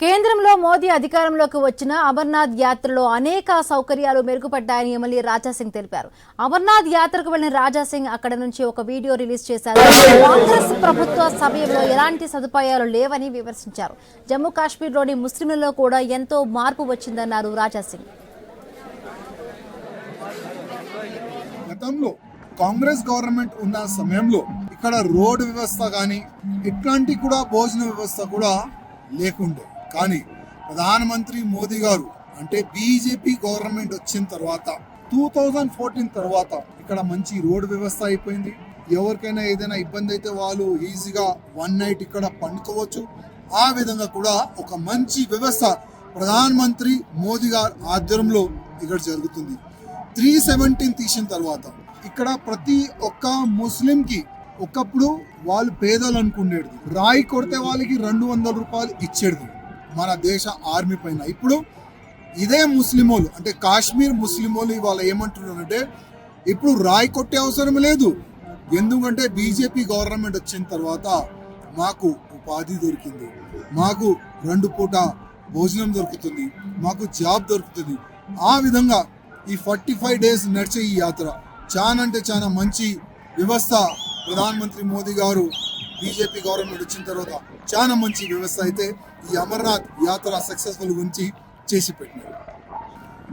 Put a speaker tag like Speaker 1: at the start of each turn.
Speaker 1: కేంద్రంలో మోదీ అధికారంలోకి వచ్చిన అమర్నాథ్ యాత్రలో అనేక సౌకర్యాలు మెరుగుపడ్డాయని ఎమ్మెల్యే రాజాసింగ్ తెలిపారు. అమర్నాథ్ యాత్రకు వెళ్లిన రాజాసింగ్ అక్కడ నుంచి ఒక వీడియో రిలీజ్ చేశారు. కాంగ్రెస్ ప్రభుత్వ సమయంలో ఎలాంటి సదుపాయాలు లేవని విమర్శించారు. జమ్మూ కాశ్మీర్లోని ముస్లింలలో కూడా ఎంతో మార్పు వచ్చిందన్నారు రాజాసింగ్.
Speaker 2: గతంలో కాంగ్రెస్ గవర్నమెంట్ ఉన్న సమయంలో ఇక్కడ రోడ్డు వ్యవస్థ కానీ ఇట్లాంటి కూడా భోజన వ్యవస్థ కూడా లేకుండే. కానీ ప్రధానమంత్రి మోదీ గారు అంటే బీజేపీ గవర్నమెంట్ వచ్చిన తర్వాత 2014 తర్వాత ఇక్కడ మంచి రోడ్డు వ్యవస్థ అయిపోయింది. ఎవరికైనా ఏదైనా ఇబ్బంది అయితే వాళ్ళు ఈజీగా వన్ నైట్ ఇక్కడ పండుకోవచ్చు. ఆ విధంగా కూడా ఒక మంచి వ్యవస్థ ప్రధానమంత్రి మోదీ గారి ఆధ్వర్యంలో ఇక్కడ జరుగుతుంది. 317 తీసిన తర్వాత ఇక్కడ ప్రతి ఒక్క ముస్లింకి ఒకప్పుడు వాళ్ళు పేదలు అనుకునేది, రాయి కొడితే వాళ్ళకి 200 రూపాయలు ఇచ్చేది మన దేశ ఆర్మీ పైన. ఇప్పుడు ఇదే ముస్లిమోలు అంటే కాశ్మీర్ ముస్లిమోలు ఇవాళ ఏమంటున్నారంటే ఇప్పుడు రాయి కొట్టే అవసరం లేదు, ఎందుకంటే బీజేపీ గవర్నమెంట్ వచ్చిన తర్వాత మాకు ఉపాధి దొరికింది, మాకు 2 పూట భోజనం దొరుకుతుంది, మాకు జాబ్ దొరుకుతుంది. ఆ విధంగా ఈ 45 డేస్ నడిచే ఈ యాత్ర చాలా అంటే చాలా మంచి వ్యవస్థ. ప్రధానమంత్రి మోదీ గారు బీజేపీ గవర్నమెంట్ వచ్చిన తర్వాత చాలా మంచి వ్యవస్థ అయితే ఈ అమర్నాథ్ యాత్ర సక్సెస్ఫుల్ గురించి చేసి పెట్టినారు.